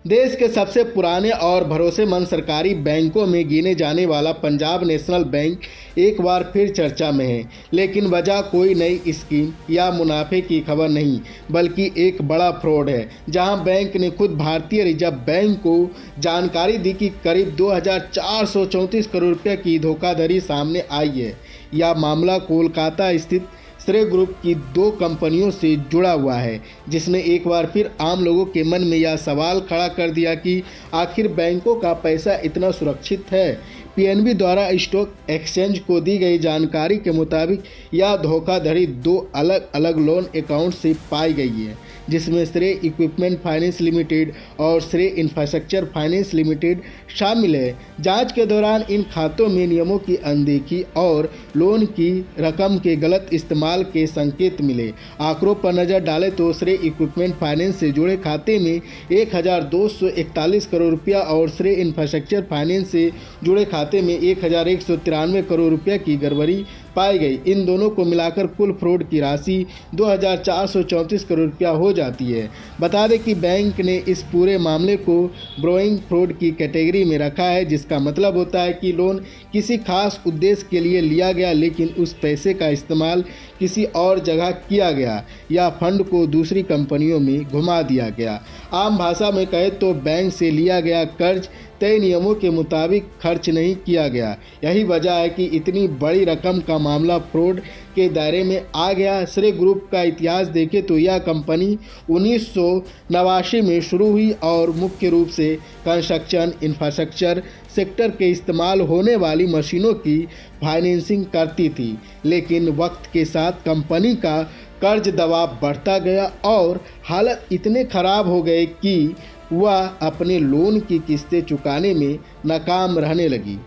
देश के सबसे पुराने और भरोसेमंद सरकारी बैंकों में गिने जाने वाला पंजाब नेशनल बैंक एक बार फिर चर्चा में है। लेकिन वजह कोई नई स्कीम या मुनाफे की खबर नहीं, बल्कि एक बड़ा फ्रॉड है, जहां बैंक ने खुद भारतीय रिजर्व बैंक को जानकारी दी कि करीब 2434 करोड़ रुपये की धोखाधड़ी सामने आई है। यह मामला कोलकाता स्थित श्रेय ग्रुप की 2 कंपनियों से जुड़ा हुआ है, जिसने एक बार फिर आम लोगों के मन में यह सवाल खड़ा कर दिया कि आखिर बैंकों का पैसा इतना सुरक्षित है। पीएनबी द्वारा स्टॉक एक्सचेंज को दी गई जानकारी के मुताबिक यह धोखाधड़ी 2 अलग अलग लोन अकाउंट से पाई गई है, जिसमें श्रेय इक्विपमेंट फाइनेंस लिमिटेड और श्रेय इंफ्रास्ट्रक्चर फाइनेंस लिमिटेड शामिल है। जांच के दौरान इन खातों में नियमों की अनदेखी और लोन की रकम के गलत इस्तेमाल के संकेत मिले। आंकड़ों पर नजर डालें तो श्रेय इक्विपमेंट फाइनेंस से जुड़े खाते में 1241 करोड़ रुपया और श्रेय इंफ्रास्ट्रक्चर फाइनेंस से जुड़े खाते में 1193 करोड़ रुपये की गड़बड़ी पाई गई। इन दोनों को मिलाकर कुल फ्रॉड की राशि 2434 करोड़ रुपया हो जाती है। बता दें कि बैंक ने इस पूरे मामले को ब्रोइंग फ्रॉड की कैटेगरी में रखा है, जिसका मतलब होता है कि लोन किसी खास उद्देश्य के लिए लिया गया, लेकिन उस पैसे का इस्तेमाल किसी और जगह किया गया या फंड को दूसरी कंपनियों में घुमा दिया गया। आम भाषा में कहे तो बैंक से लिया गया कर्ज तय नियमों के मुताबिक खर्च नहीं किया गया। यही वजह है कि इतनी बड़ी रकम का मामला फ्रॉड के दायरे में आ गया। श्रेय ग्रुप का इतिहास देखें तो यह कंपनी 1989 में शुरू हुई और मुख्य रूप से कंस्ट्रक्शन इंफ्रास्ट्रक्चर सेक्टर के इस्तेमाल होने वाली मशीनों की फाइनेंसिंग करती थी। लेकिन वक्त के साथ कंपनी का कर्ज दबाव बढ़ता गया और हालत इतने खराब हो गए कि वह अपने लोन की किस्तें चुकाने में नाकाम रहने लगी।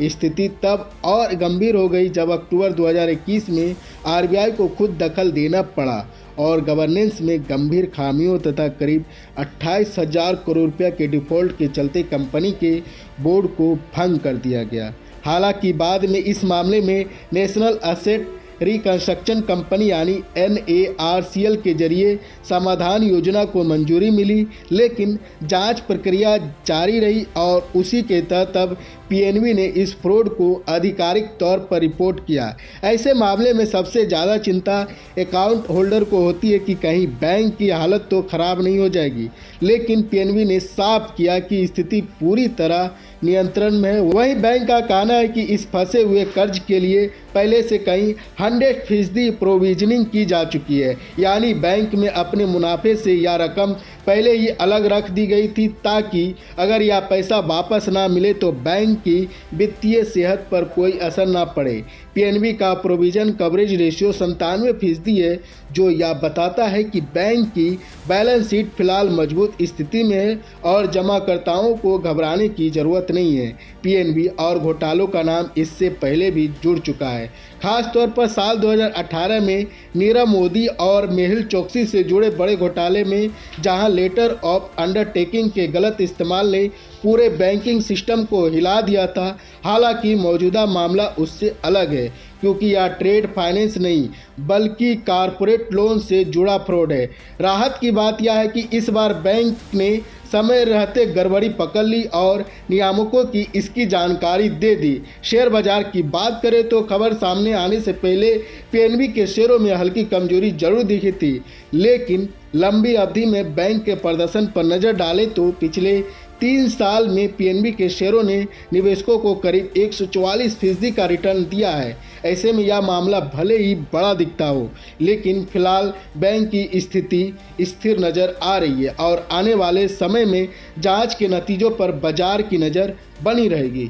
स्थिति तब और गंभीर हो गई जब अक्टूबर 2021 में आरबीआई को खुद दखल देना पड़ा और गवर्नेंस में गंभीर खामियों तथा करीब 28,000 करोड़ रुपये के डिफ़ॉल्ट के चलते कंपनी के बोर्ड को भंग कर दिया गया। हालांकि बाद में इस मामले में नेशनल एसेट रिकंस्ट्रक्शन कंपनी यानी NARCL के जरिए समाधान योजना को मंजूरी मिली, लेकिन जांच प्रक्रिया जारी रही और उसी के तहत अब पीएनबी ने इस फ्रॉड को आधिकारिक तौर पर रिपोर्ट किया। ऐसे मामले में सबसे ज़्यादा चिंता अकाउंट होल्डर को होती है कि कहीं बैंक की हालत तो खराब नहीं हो जाएगी, लेकिन पीएनबी ने साफ किया कि स्थिति पूरी तरह नियंत्रण में है। वहीं बैंक का कहना है कि इस फंसे हुए कर्ज के लिए पहले से कहीं 100% प्रोविजनिंग की जा चुकी है, यानी बैंक में अपने मुनाफे से यह रकम पहले ही अलग रख दी गई थी ताकि अगर यह पैसा वापस ना मिले तो बैंक की वित्तीय सेहत पर कोई असर ना पड़े। पीएनबी का प्रोविजन कवरेज रेशियो 97% है, जो यह बताता है कि बैंक की बैलेंस शीट फिलहाल मजबूत स्थिति में है और जमाकर्ताओं को घबराने की ज़रूरत नहीं है। पीएनबी और घोटालों का नाम इससे पहले भी जुड़ चुका है, खासतौर पर साल 2018 में नीरव मोदी और मेहुल चोकसी से जुड़े बड़े घोटाले में, जहां लेटर ऑफ अंडरटेकिंग के गलत इस्तेमाल ने पूरे बैंकिंग सिस्टम को हिला दिया था। हालांकि मौजूदा मामला उससे अलग है, क्योंकि यह ट्रेड फाइनेंस नहीं बल्कि कारपोरेट लोन से जुड़ा फ्रॉड है। राहत की बात यह है कि इस बार बैंक ने समय रहते गड़बड़ी पकड़ ली और नियामकों की इसकी जानकारी दे दी। शेयर बाजार की बात करें तो खबर सामने आने से पहले पीएनबी के शेयरों में हल्की कमजोरी जरूर दिखी थी, लेकिन लंबी अवधि में बैंक के प्रदर्शन पर नज़र डालें तो पिछले 3 साल में पीएनबी के शेयरों ने निवेशकों को करीब 144% का रिटर्न दिया है। ऐसे में यह मामला भले ही बड़ा दिखता हो, लेकिन फिलहाल बैंक की स्थिति स्थिर नज़र आ रही है और आने वाले समय में जांच के नतीजों पर बाजार की नज़र बनी रहेगी।